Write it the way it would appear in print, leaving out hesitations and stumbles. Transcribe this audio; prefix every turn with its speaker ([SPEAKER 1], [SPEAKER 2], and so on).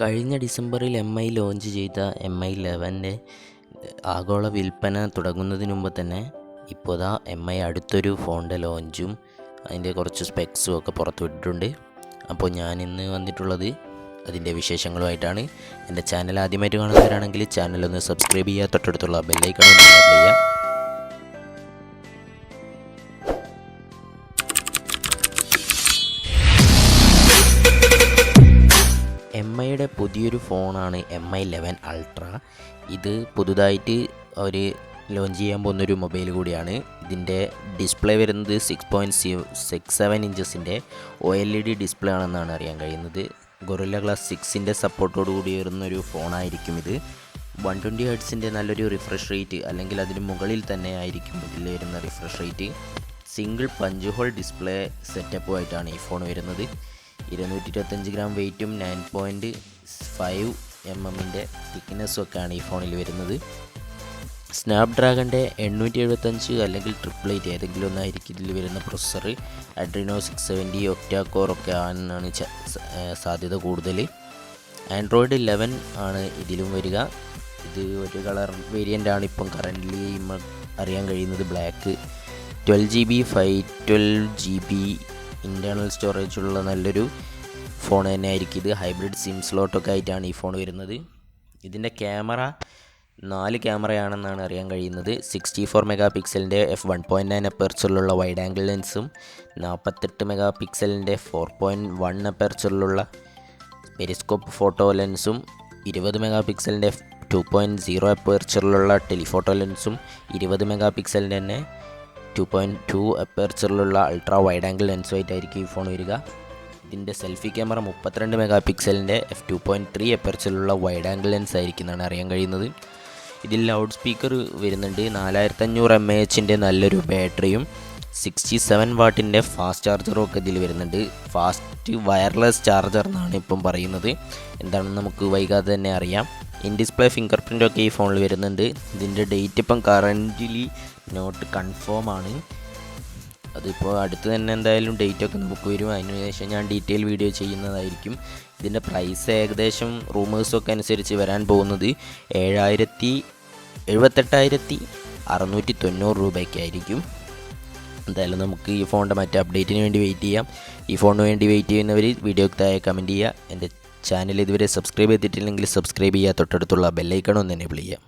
[SPEAKER 1] കഴിഞ്ഞ ഡിസംബറിൽ MI launch ചെയ്ത MI 11ൻ്റെ ആഗോള വിൽപ്പന തുടങ്ങുന്നതിന് മുമ്പ് തന്നെ ഇപ്പോൾ MI അടുത്തൊരു ഫോണിൻ്റെ ലോഞ്ചും അതിൻ്റെ കുറച്ച് സ്പെക്സും ഒക്കെ പുറത്തുവിട്ടിട്ടുണ്ട്. അപ്പോൾ ഞാൻ ഇന്ന് വന്നിട്ടുള്ളത് അതിൻ്റെ വിശേഷങ്ങളുമായിട്ടാണ്. എൻ്റെ ചാനൽ ആദ്യമായിട്ട് കാണുന്നവരാണെങ്കിൽ ചാനലൊന്ന് സബ്സ്ക്രൈബ് ചെയ്യുക, തൊട്ടടുത്തുള്ള ബെല്ലൈക്കൺ ഒന്ന് എനേബിൾ ചെയ്യുക. MIയുടെ പുതിയൊരു ഫോണാണ് MI 11 അൾട്ര. ഇത് പുതുതായിട്ട് അവർ ലോഞ്ച് ചെയ്യാൻ പോകുന്നൊരു മൊബൈൽ കൂടിയാണ്. ഇതിൻ്റെ ഡിസ്പ്ലേ വരുന്നത് 6.67 ഇഞ്ചസിൻ്റെ OLED ഡിസ്പ്ലേ ആണെന്നാണ് അറിയാൻ കഴിയുന്നത്. ഗൊറില്ല ഗ്ലാസ് 6ൻ്റെ സപ്പോർട്ടോട് കൂടി വരുന്നൊരു ഫോണായിരിക്കും ഇത്. 120 ഹെർട്സിൻ്റെ നല്ലൊരു റിഫ്രഷ് റേറ്റ്, അല്ലെങ്കിൽ അതിന് മുകളിൽ തന്നെ ആയിരിക്കും ഇതിൽ വരുന്ന refresh rate. Single punch hole display സെറ്റപ്പുമായിട്ടാണ് ഈ ഫോൺ വരുന്നത്. 225 ഗ്രാം വെയ്റ്റും 9.5 mm തിക്നെസ്സും ഒക്കെയാണ് ഈ ഫോണിൽ വരുന്നത്. സ്നാപ്ഡ്രാഗൻ്റെ 875 അല്ലെങ്കിൽ 888 ഏതെങ്കിലും ഒന്നായിരിക്കും ഇതിൽ വരുന്ന പ്രൊസസ്സർ. അഡ്രീനോ 670 ഒക്ടാ കോർ ഒക്കെ ആണെന്നാണ് സാധ്യത കൂടുതൽ. ആൻഡ്രോയിഡ് 11 ആണ് ഇതിലും വരിക. ഇത് ഒരു കളർ വേരിയൻ്റ് ആണ് ഇപ്പം കറൻ്റ്ലി അറിയാൻ കഴിയുന്നത്, black. 12GB 512GB internal storage ഉള്ള നല്ലൊരു ഫോൺ തന്നെ ആയിരിക്കും ഇത്. ഹൈബ്രിഡ് സിം സ്ലോട്ടൊക്കെ ആയിട്ടാണ് ഈ ഫോൺ വരുന്നത്. ഇതിൻ്റെ ക്യാമറ 4 ക്യാമറയാണെന്നാണ് അറിയാൻ കഴിയുന്നത്. 64 മെഗാ പിക്സലിൻ്റെ f1.9 അപ്പർച്ചറിലുള്ള വൈഡ് ആംഗിൾ ലെൻസും 48 മെഗാ പിക്സലിൻ്റെ 4.1 അപ്പർച്ചറിലുള്ള പെരിസ്കോപ്പ് ഫോട്ടോ ലെൻസും 20 മെഗാ പിക്സലിൻ്റെ f2.0 അപ്പർച്ചറിലുള്ള ടെലിഫോട്ടോ ലെൻസും 20 മെഗാ പിക്സലിൻ്റെ തന്നെ 2.2 അപ്പർച്ചറിലുള്ള അൾട്രാ വൈഡ് ആംഗിൾ ലെൻസുമായിട്ടായിരിക്കും ഈ ഫോൺ വരിക. ഇതിൻ്റെ സെൽഫി ക്യാമറ 32 മെഗാ പിക്സലിൻ്റെ f2.3 അപ്പർച്ചറിലുള്ള വൈഡ് ആംഗിൾ ലെൻസ് ആയിരിക്കും എന്നാണ് അറിയാൻ കഴിയുന്നത്. ഇതിൽ ലൗഡ് സ്പീക്കർ വരുന്നുണ്ട്. 4500 mAhൻ്റെ നല്ലൊരു ബാറ്ററിയും 67 വാട്ടിൻ്റെ ഫാസ്റ്റ് ചാർജറും ഒക്കെ ഇതിൽ വരുന്നുണ്ട്. ഫാസ്റ്റ് വയർലെസ് ചാർജർ എന്നാണ് ഇപ്പം പറയുന്നത്. എന്താണെന്ന് നമുക്ക് വൈകാതെ തന്നെ അറിയാം. ഇൻ ഡിസ്പ്ലേ ഫിംഗർ പ്രിൻ്റൊക്കെ ഈ ഫോണിൽ വരുന്നുണ്ട്. ഇതിൻ്റെ ഡേറ്റ് ഇപ്പം കറൻ്റ്ലി നോട്ട് കൺഫേം ആണ്. അതിപ്പോൾ അടുത്ത് തന്നെ എന്തായാലും ഡേറ്റൊക്കെ നമുക്ക് വരും. അതിനുശേഷം ഞാൻ ഡീറ്റെയിൽ വീഡിയോ ചെയ്യുന്നതായിരിക്കും. ഇതിൻ്റെ പ്രൈസ് ഏകദേശം റൂമേഴ്സൊക്കെ അനുസരിച്ച് വരാൻ പോകുന്നത് 78,690 രൂപയ്ക്കായിരിക്കും. എന്തായാലും നമുക്ക് ഈ ഫോണിൻ്റെ മറ്റേ അപ്ഡേറ്റിന് വേണ്ടി വെയിറ്റ് ചെയ്യാം. ഈ ഫോണിന് വേണ്ടി വെയിറ്റ് ചെയ്യുന്നവർ വീഡിയോക്ക് താഴെ കമൻറ്റ് ചെയ്യുക. എൻ്റെ ചാനൽ ഇതുവരെ സബ്സ്ക്രൈബ് ചെയ്തിട്ടില്ലെങ്കിൽ സബ്സ്ക്രൈബ് ചെയ്യുക, തൊട്ടടുത്തുള്ള ബെല്ലൈക്കൺ ഒന്ന് എനേബിൾ ചെയ്യുക.